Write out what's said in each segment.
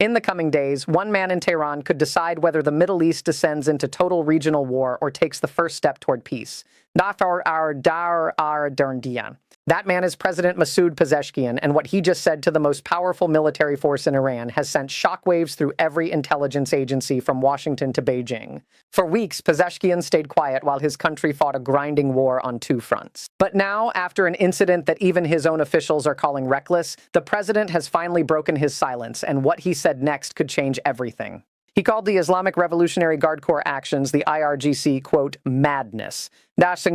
In the coming days, one man in Tehran could decide whether the Middle East descends into total regional war or takes the first step toward peace. That man is President Masoud Pezeshkian, and what he just said to the most powerful military force in Iran has sent shockwaves through every intelligence agency from Washington to Beijing. For weeks, Pezeshkian stayed quiet while his country fought a grinding war on two fronts. But now, after an incident that even his own officials are calling reckless, the president has finally broken his silence, and what he said next could change everything. He called the Islamic Revolutionary Guard Corps actions, the IRGC, quote, madness. Those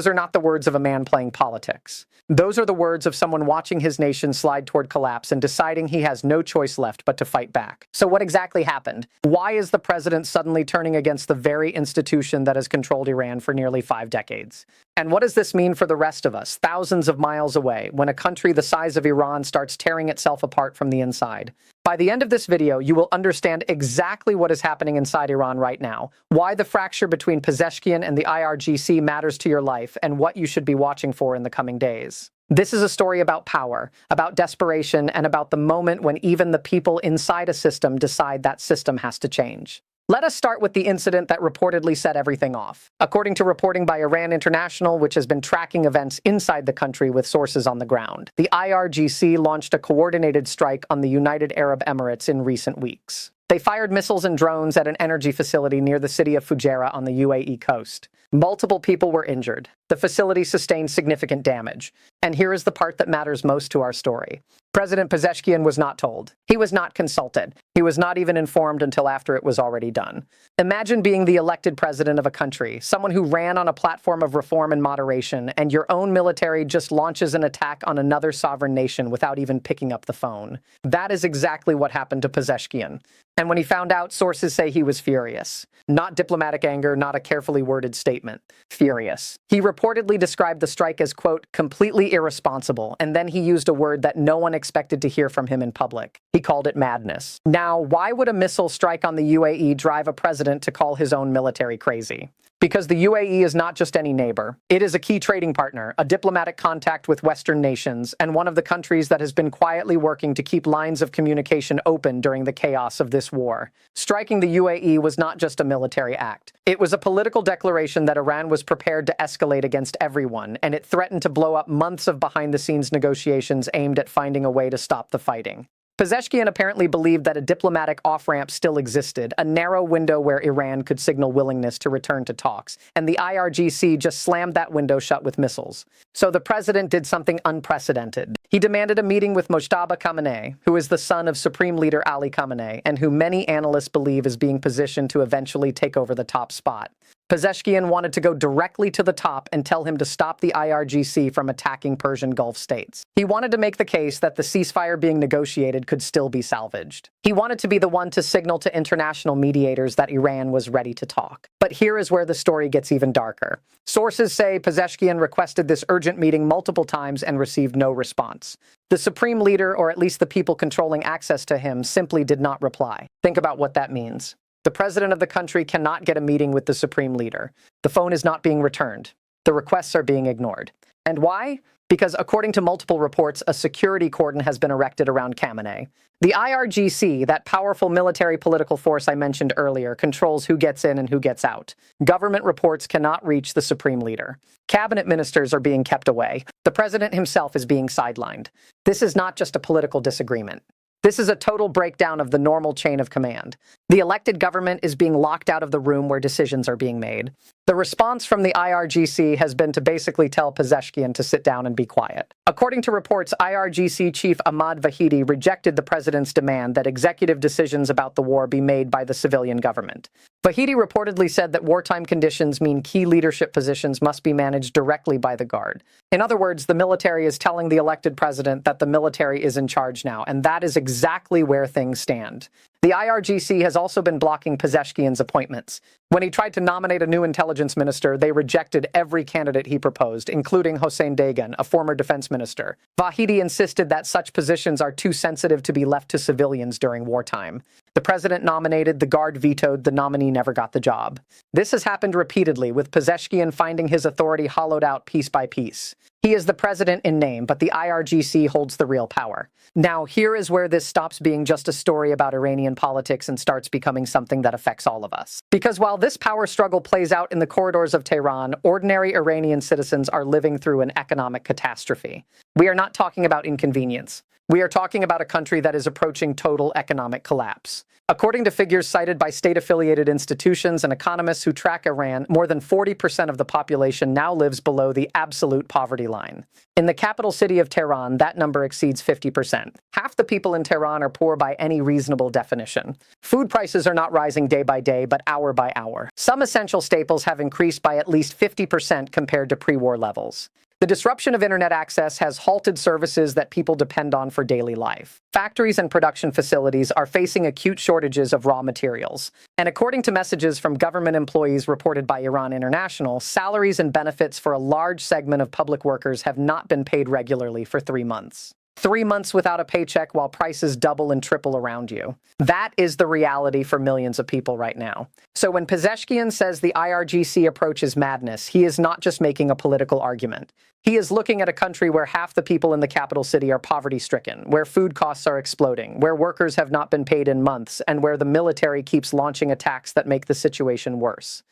are not the words of a man playing politics. Those are the words of someone watching his nation slide toward collapse and deciding he has no choice left but to fight back. So what exactly happened? Why is the president suddenly turning against the very institution that has controlled Iran for nearly 5 decades? And what does this mean for the rest of us, thousands of miles away, when a country the size of Iran starts tearing itself apart from the inside? By the end of this video, you will understand exactly what is happening inside Iran right now, why the fracture between Pezeshkian and the IRGC matters to your life, and what you should be watching for in the coming days. This is a story about power, about desperation, and about the moment when even the people inside a system decide that system has to change. Let us start with the incident that reportedly set everything off. According to reporting by Iran International, which has been tracking events inside the country with sources on the ground, the IRGC launched a coordinated strike on the United Arab Emirates in recent weeks. They fired missiles and drones at an energy facility near the city of Fujairah on the UAE coast. Multiple people were injured. The facility sustained significant damage. And here is the part that matters most to our story. President Pezeshkian was not told. He was not consulted. He was not even informed until after it was already done. Imagine being the elected president of a country, someone who ran on a platform of reform and moderation, and your own military just launches an attack on another sovereign nation without even picking up the phone. That is exactly what happened to Pezeshkian. And when he found out, sources say he was furious. Not diplomatic anger, not a carefully worded statement. Furious. He reportedly described the strike as, quote, completely irresponsible, and then he used a word that no one expected to hear from him in public. He called it madness. Now, why would a missile strike on the UAE drive a president to call his own military crazy? Because the UAE is not just any neighbor. It is a key trading partner, a diplomatic contact with Western nations, and one of the countries that has been quietly working to keep lines of communication open during the chaos of this war. Striking the UAE was not just a military act. It was a political declaration that Iran was prepared to escalate against everyone, and it threatened to blow up months of behind-the-scenes negotiations aimed at finding a way to stop the fighting. Pezeshkian apparently believed that a diplomatic off-ramp still existed, a narrow window where Iran could signal willingness to return to talks, and the IRGC just slammed that window shut with missiles. So the president did something unprecedented. He demanded a meeting with Mojtaba Khamenei, who is the son of Supreme Leader Ali Khamenei, and who many analysts believe is being positioned to eventually take over the top spot. Pezeshkian wanted to go directly to the top and tell him to stop the IRGC from attacking Persian Gulf states. He wanted to make the case that the ceasefire being negotiated could still be salvaged. He wanted to be the one to signal to international mediators that Iran was ready to talk. But here is where the story gets even darker. Sources say Pezeshkian requested this urgent meeting multiple times and received no response. The supreme leader, or at least the people controlling access to him, simply did not reply. Think about what that means. The president of the country cannot get a meeting with the supreme leader. The phone is not being returned. The requests are being ignored. And why? Because according to multiple reports, a security cordon has been erected around Khamenei. The IRGC, that powerful military political force I mentioned earlier, controls who gets in and who gets out. Government reports cannot reach the supreme leader. Cabinet ministers are being kept away. The president himself is being sidelined. This is not just a political disagreement. This is a total breakdown of the normal chain of command. The elected government is being locked out of the room where decisions are being made. The response from the IRGC has been to basically tell Pezeshkian to sit down and be quiet. According to reports, IRGC Chief Ahmad Vahidi rejected the president's demand that executive decisions about the war be made by the civilian government. Vahidi reportedly said that wartime conditions mean key leadership positions must be managed directly by the Guard. In other words, the military is telling the elected president that the military is in charge now, and that is exactly where things stand. The IRGC has also been blocking Pezeshkian's appointments. When he tried to nominate a new intelligence minister, they rejected every candidate he proposed, including Hossein Dagan, a former defense minister. Vahidi insisted that such positions are too sensitive to be left to civilians during wartime. The president nominated, the Guard vetoed, the nominee never got the job. This has happened repeatedly, with Pezeshkian finding his authority hollowed out piece by piece. He is the president in name, but the IRGC holds the real power. Now, here is where this stops being just a story about Iranian politics and starts becoming something that affects all of us. Because while this power struggle plays out in the corridors of Tehran, ordinary Iranian citizens are living through an economic catastrophe. We are not talking about inconvenience. We are talking about a country that is approaching total economic collapse. According to figures cited by state-affiliated institutions and economists who track Iran, more than 40% of the population now lives below the absolute poverty line. In the capital city of Tehran, that number exceeds 50%. Half the people in Tehran are poor by any reasonable definition. Food prices are not rising day by day, but hour by hour. Some essential staples have increased by at least 50% compared to pre-war levels. The disruption of internet access has halted services that people depend on for daily life. Factories and production facilities are facing acute shortages of raw materials. And according to messages from government employees reported by Iran International, salaries and benefits for a large segment of public workers have not been paid regularly for 3 months. 3 months without a paycheck while prices double and triple around you. That is the reality for millions of people right now. So when Pezeshkian says the IRGC approach is madness, he is not just making a political argument. He is looking at a country where half the people in the capital city are poverty-stricken, where food costs are exploding, where workers have not been paid in months, and where the military keeps launching attacks that make the situation worse.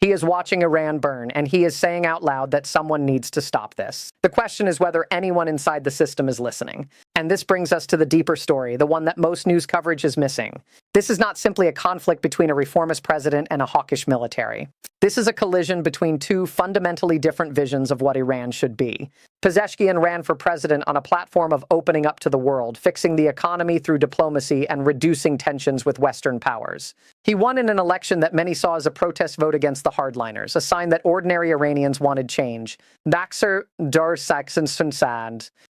He is watching Iran burn, and he is saying out loud that someone needs to stop this. The question is whether anyone inside the system is listening. And this brings us to the deeper story, the one that most news coverage is missing. This is not simply a conflict between a reformist president and a hawkish military. This is a collision between two fundamentally different visions of what Iran should be. Pezeshkian ran for president on a platform of opening up to the world, fixing the economy through diplomacy and reducing tensions with Western powers. He won in an election that many saw as a protest vote against the hardliners, a sign that ordinary Iranians wanted change.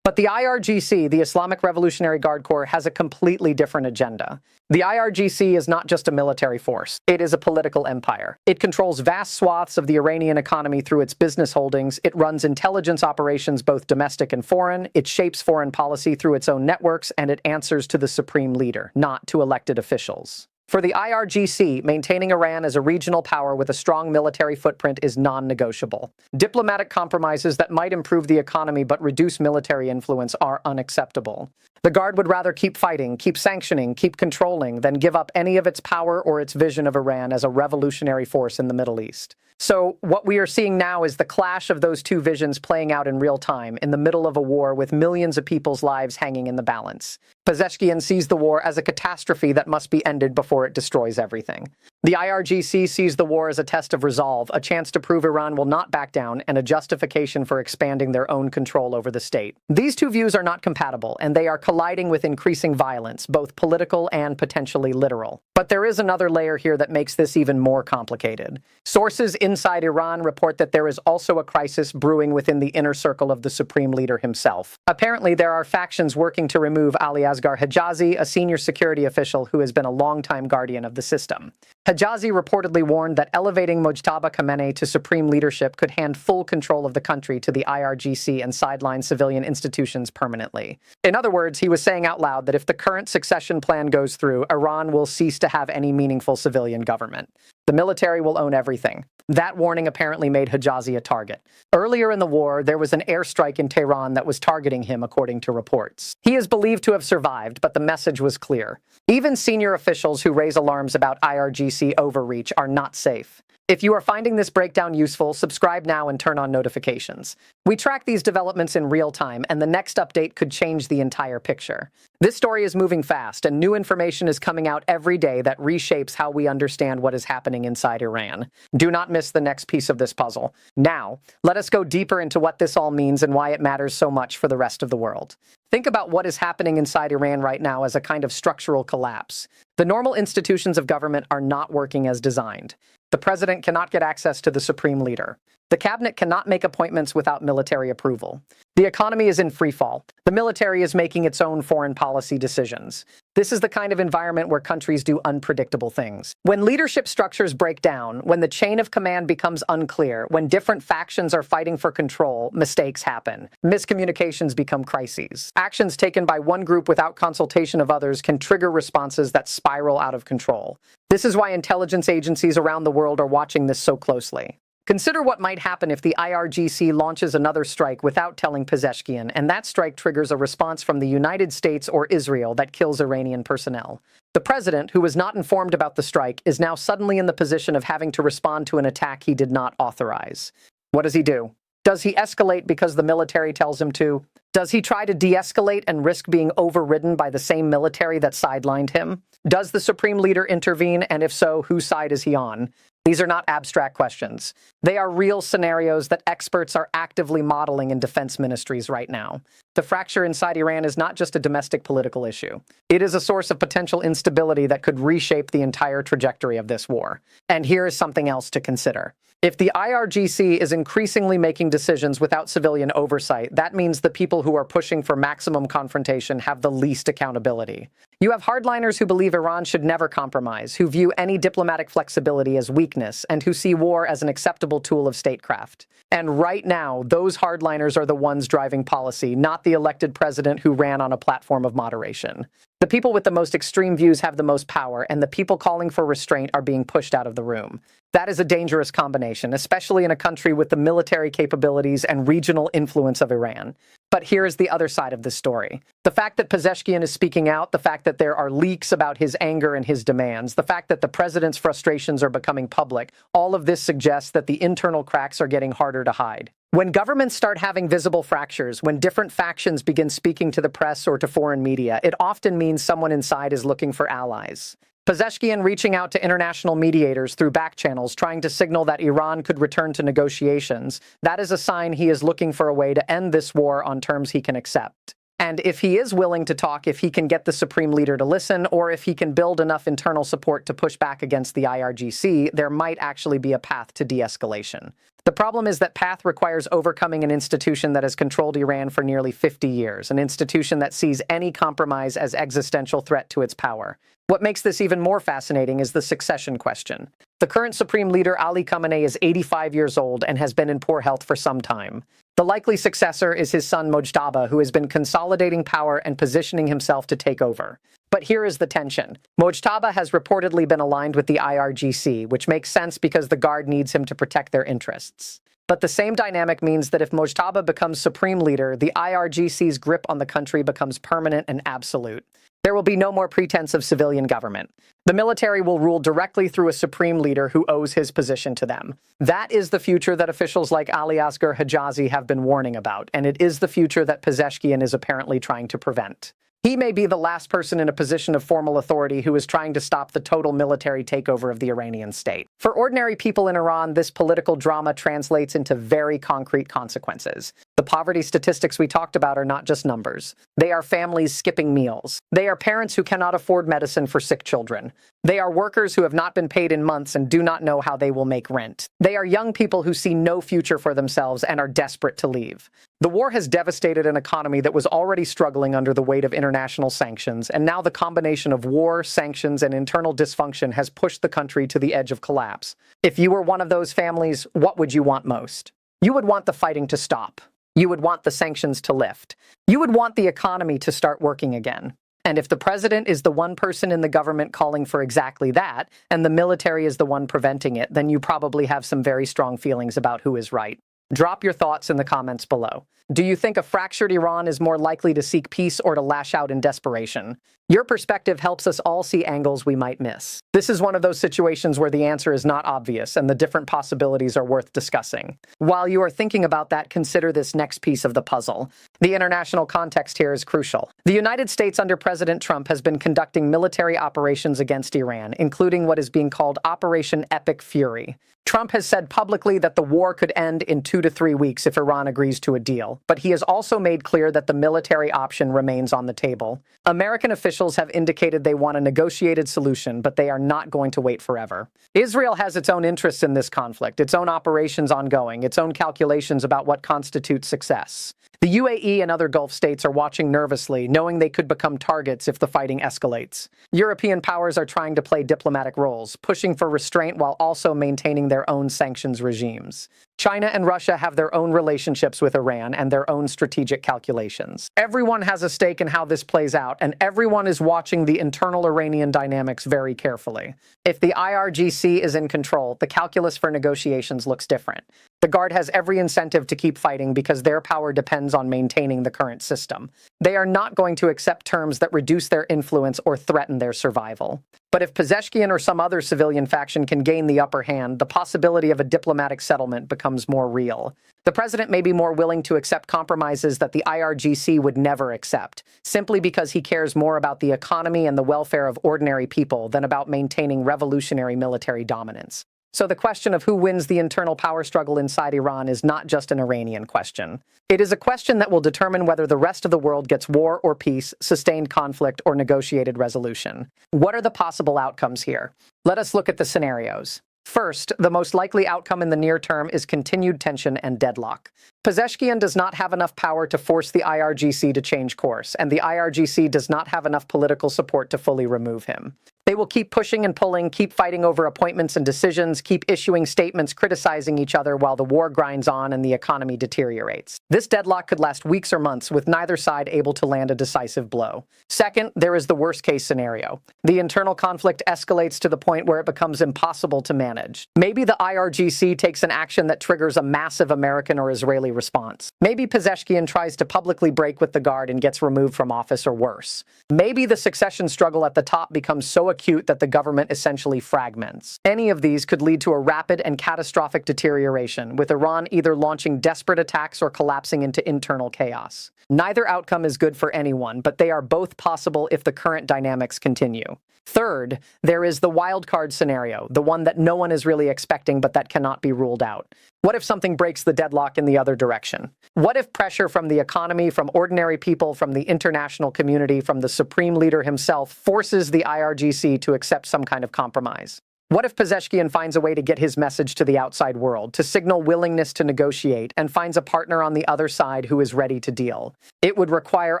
But the IRGC, the Islamic Revolutionary Guard Corps, has a completely different agenda. The IRGC is not just a military force. It is a political empire. It controls vast swaths of the Iranian economy through its business holdings. It runs intelligence operations, both domestic and foreign. It shapes foreign policy through its own networks, and it answers to the supreme leader, not to elected officials. For the IRGC, maintaining Iran as a regional power with a strong military footprint is non-negotiable. Diplomatic compromises that might improve the economy but reduce military influence are unacceptable. The Guard would rather keep fighting, keep sanctioning, keep controlling, than give up any of its power or its vision of Iran as a revolutionary force in the Middle East. So what we are seeing now is the clash of those two visions playing out in real time, in the middle of a war with millions of people's lives hanging in the balance. Pezeshkian sees the war as a catastrophe that must be ended before it destroys everything. The IRGC sees the war as a test of resolve, a chance to prove Iran will not back down, and a justification for expanding their own control over the state. These two views are not compatible, and they are colliding with increasing violence, both political and potentially literal. But there is another layer here that makes this even more complicated. Sources inside Iran report that there is also a crisis brewing within the inner circle of the supreme leader himself. Apparently, there are factions working to remove Ali Asghar Hijazi, a senior security official who has been a longtime guardian of the system. Hijazi reportedly warned that elevating Mojtaba Khamenei to supreme leadership could hand full control of the country to the IRGC and sideline civilian institutions permanently. In other words, he was saying out loud that if the current succession plan goes through, Iran will cease to have any meaningful civilian government. The military will own everything. That warning apparently made Hijazi a target. Earlier in the war, there was an airstrike in Tehran that was targeting him, according to reports. He is believed to have survived, but the message was clear. Even senior officials who raise alarms about IRGC overreach are not safe. If you are finding this breakdown useful, subscribe now and turn on notifications. We track these developments in real time, and the next update could change the entire picture. This story is moving fast, and new information is coming out every day that reshapes how we understand what is happening inside Iran. Do not miss the next piece of this puzzle. Now, let us go deeper into what this all means and why it matters so much for the rest of the world. Think about what is happening inside Iran right now as a kind of structural collapse. The normal institutions of government are not working as designed. The president cannot get access to the supreme leader. The cabinet cannot make appointments without military approval. The economy is in freefall. The military is making its own foreign policy decisions. This is the kind of environment where countries do unpredictable things. When leadership structures break down, when the chain of command becomes unclear, when different factions are fighting for control, mistakes happen. Miscommunications become crises. Actions taken by one group without consultation of others can trigger responses that spiral out of control. This is why intelligence agencies around the world are watching this so closely. Consider what might happen if the IRGC launches another strike without telling Pezeshkian, and that strike triggers a response from the United States or Israel that kills Iranian personnel. The president, who was not informed about the strike, is now suddenly in the position of having to respond to an attack he did not authorize. What does he do? Does he escalate because the military tells him to? Does he try to de-escalate and risk being overridden by the same military that sidelined him? Does the supreme leader intervene, and if so, whose side is he on? These are not abstract questions. They are real scenarios that experts are actively modeling in defense ministries right now. The fracture inside Iran is not just a domestic political issue. It is a source of potential instability that could reshape the entire trajectory of this war. And here is something else to consider. If the IRGC is increasingly making decisions without civilian oversight, that means the people who are pushing for maximum confrontation have the least accountability. You have hardliners who believe Iran should never compromise, who view any diplomatic flexibility as weakness, and who see war as an acceptable tool of statecraft. And right now, those hardliners are the ones driving policy, not the elected president who ran on a platform of moderation. The people with the most extreme views have the most power, and the people calling for restraint are being pushed out of the room. That is a dangerous combination, especially in a country with the military capabilities and regional influence of Iran. But here is the other side of the story. The fact that Pezeshkian is speaking out, the fact that there are leaks about his anger and his demands, the fact that the president's frustrations are becoming public, all of this suggests that the internal cracks are getting harder to hide. When governments start having visible fractures, when different factions begin speaking to the press or to foreign media, it often means someone inside is looking for allies. Pezeshkian reaching out to international mediators through back channels, trying to signal that Iran could return to negotiations, that is a sign he is looking for a way to end this war on terms he can accept. And if he is willing to talk, if he can get the supreme leader to listen, or if he can build enough internal support to push back against the IRGC, there might actually be a path to de-escalation. The problem is that path requires overcoming an institution that has controlled Iran for nearly 50 years, an institution that sees any compromise as existential threat to its power. What makes this even more fascinating is the succession question. The current supreme leader, Ali Khamenei, is 85 years old and has been in poor health for some time. The likely successor is his son Mojtaba, who has been consolidating power and positioning himself to take over. But here is the tension. Mojtaba has reportedly been aligned with the IRGC, which makes sense because the Guard needs him to protect their interests. But the same dynamic means that if Mojtaba becomes supreme leader, the IRGC's grip on the country becomes permanent and absolute. There will be no more pretense of civilian government. The military will rule directly through a supreme leader who owes his position to them. That is the future that officials like Ali Asghar Hijazi have been warning about, and it is the future that Pezeshkian is apparently trying to prevent. He may be the last person in a position of formal authority who is trying to stop the total military takeover of the Iranian state. For ordinary people in Iran, this political drama translates into very concrete consequences. The poverty statistics we talked about are not just numbers. They are families skipping meals. They are parents who cannot afford medicine for sick children. They are workers who have not been paid in months and do not know how they will make rent. They are young people who see no future for themselves and are desperate to leave. The war has devastated an economy that was already struggling under the weight of international sanctions, and now the combination of war, sanctions, and internal dysfunction has pushed the country to the edge of collapse. If you were one of those families, what would you want most? You would want the fighting to stop. You would want the sanctions to lift. You would want the economy to start working again. And if the president is the one person in the government calling for exactly that, and the military is the one preventing it, then you probably have some very strong feelings about who is right. Drop your thoughts in the comments below. Do you think a fractured Iran is more likely to seek peace or to lash out in desperation? Your perspective helps us all see angles we might miss. This is one of those situations where the answer is not obvious and the different possibilities are worth discussing. While you are thinking about that, consider this next piece of the puzzle. The international context here is crucial. The United States under President Trump has been conducting military operations against Iran, including what is being called Operation Epic Fury. Trump has said publicly that the war could end in 2 to 3 weeks if Iran agrees to a deal, but he has also made clear that the military option remains on the table. American officials have indicated they want a negotiated solution, but they are not going to wait forever. Israel has its own interests in this conflict, its own operations ongoing, its own calculations about what constitutes success. The UAE and other Gulf states are watching nervously, knowing they could become targets if the fighting escalates. European powers are trying to play diplomatic roles, pushing for restraint while also maintaining their own sanctions regimes. China and Russia have their own relationships with Iran and their own strategic calculations. Everyone has a stake in how this plays out, and everyone is watching the internal Iranian dynamics very carefully. If the IRGC is in control, the calculus for negotiations looks different. The Guard has every incentive to keep fighting because their power depends on maintaining the current system. They are not going to accept terms that reduce their influence or threaten their survival. But if Pezeshkian or some other civilian faction can gain the upper hand, the possibility of a diplomatic settlement becomes more real. The president may be more willing to accept compromises that the IRGC would never accept, simply because he cares more about the economy and the welfare of ordinary people than about maintaining revolutionary military dominance. So the question of who wins the internal power struggle inside Iran is not just an Iranian question. It is a question that will determine whether the rest of the world gets war or peace, sustained conflict, or negotiated resolution. What are the possible outcomes here? Let us look at the scenarios. First, the most likely outcome in the near term is continued tension and deadlock. Pezeshkian does not have enough power to force the IRGC to change course, and the IRGC does not have enough political support to fully remove him. They will keep pushing and pulling, keep fighting over appointments and decisions, keep issuing statements criticizing each other while the war grinds on and the economy deteriorates. This deadlock could last weeks or months, with neither side able to land a decisive blow. Second, there is the worst-case scenario. The internal conflict escalates to the point where it becomes impossible to manage. Maybe the IRGC takes an action that triggers a massive American or Israeli response. Maybe Pezeshkian tries to publicly break with the Guard and gets removed from office, or worse. Maybe the succession struggle at the top becomes so acute that the government essentially fragments. Any of these could lead to a rapid and catastrophic deterioration, with Iran either launching desperate attacks or collapsing into internal chaos. Neither outcome is good for anyone, but they are both possible if the current dynamics continue. Third, there is the wildcard scenario, the one that no one is really expecting but that cannot be ruled out. What if something breaks the deadlock in the other direction? What if pressure from the economy, from ordinary people, from the international community, from the supreme leader himself forces the IRGC to accept some kind of compromise? What if Pezeshkian finds a way to get his message to the outside world, to signal willingness to negotiate, and finds a partner on the other side who is ready to deal? It would require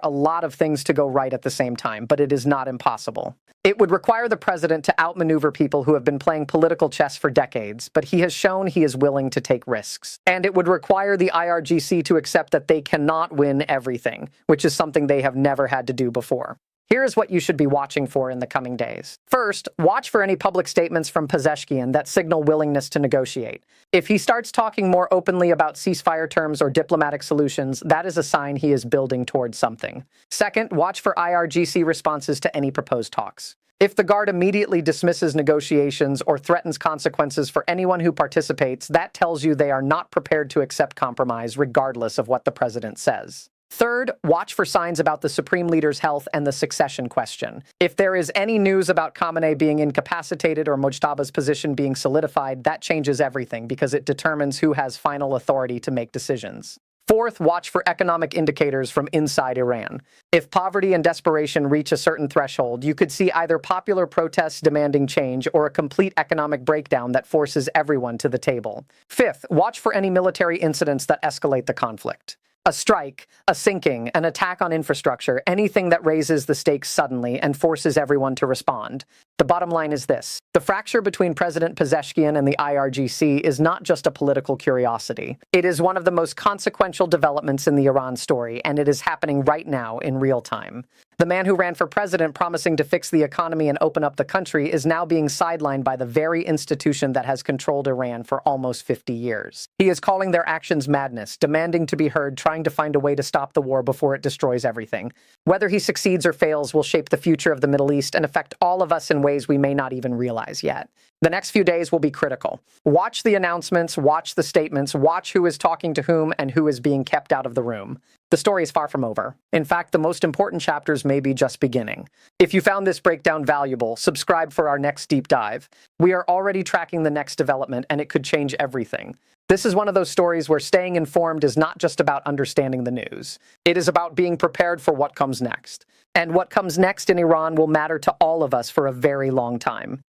a lot of things to go right at the same time, but it is not impossible. It would require the president to outmaneuver people who have been playing political chess for decades, but he has shown he is willing to take risks. And it would require the IRGC to accept that they cannot win everything, which is something they have never had to do before. Here is what you should be watching for in the coming days. First, watch for any public statements from Pezeshkian that signal willingness to negotiate. If he starts talking more openly about ceasefire terms or diplomatic solutions, that is a sign he is building towards something. Second, watch for IRGC responses to any proposed talks. If the Guard immediately dismisses negotiations or threatens consequences for anyone who participates, that tells you they are not prepared to accept compromise regardless of what the president says. Third, watch for signs about the Supreme Leader's health and the succession question. If there is any news about Khamenei being incapacitated or Mojtaba's position being solidified, that changes everything because it determines who has final authority to make decisions. Fourth, watch for economic indicators from inside Iran. If poverty and desperation reach a certain threshold, you could see either popular protests demanding change or a complete economic breakdown that forces everyone to the table. Fifth, watch for any military incidents that escalate the conflict. A strike, a sinking, an attack on infrastructure, anything that raises the stakes suddenly and forces everyone to respond. The bottom line is this: the fracture between President Pezeshkian and the IRGC is not just a political curiosity. It is one of the most consequential developments in the Iran story, and it is happening right now in real time. The man who ran for president promising to fix the economy and open up the country is now being sidelined by the very institution that has controlled Iran for almost 50 years. He is calling their actions madness, demanding to be heard, trying to find a way to stop the war before it destroys everything. Whether he succeeds or fails will shape the future of the Middle East and affect all of us in ways we may not even realize yet. The next few days will be critical. Watch the announcements, watch the statements, watch who is talking to whom and who is being kept out of the room. The story is far from over. In fact, the most important chapters may be just beginning. If you found this breakdown valuable, subscribe for our next deep dive. We are already tracking the next development, and it could change everything. This is one of those stories where staying informed is not just about understanding the news. It is about being prepared for what comes next. And what comes next in Iran will matter to all of us for a very long time.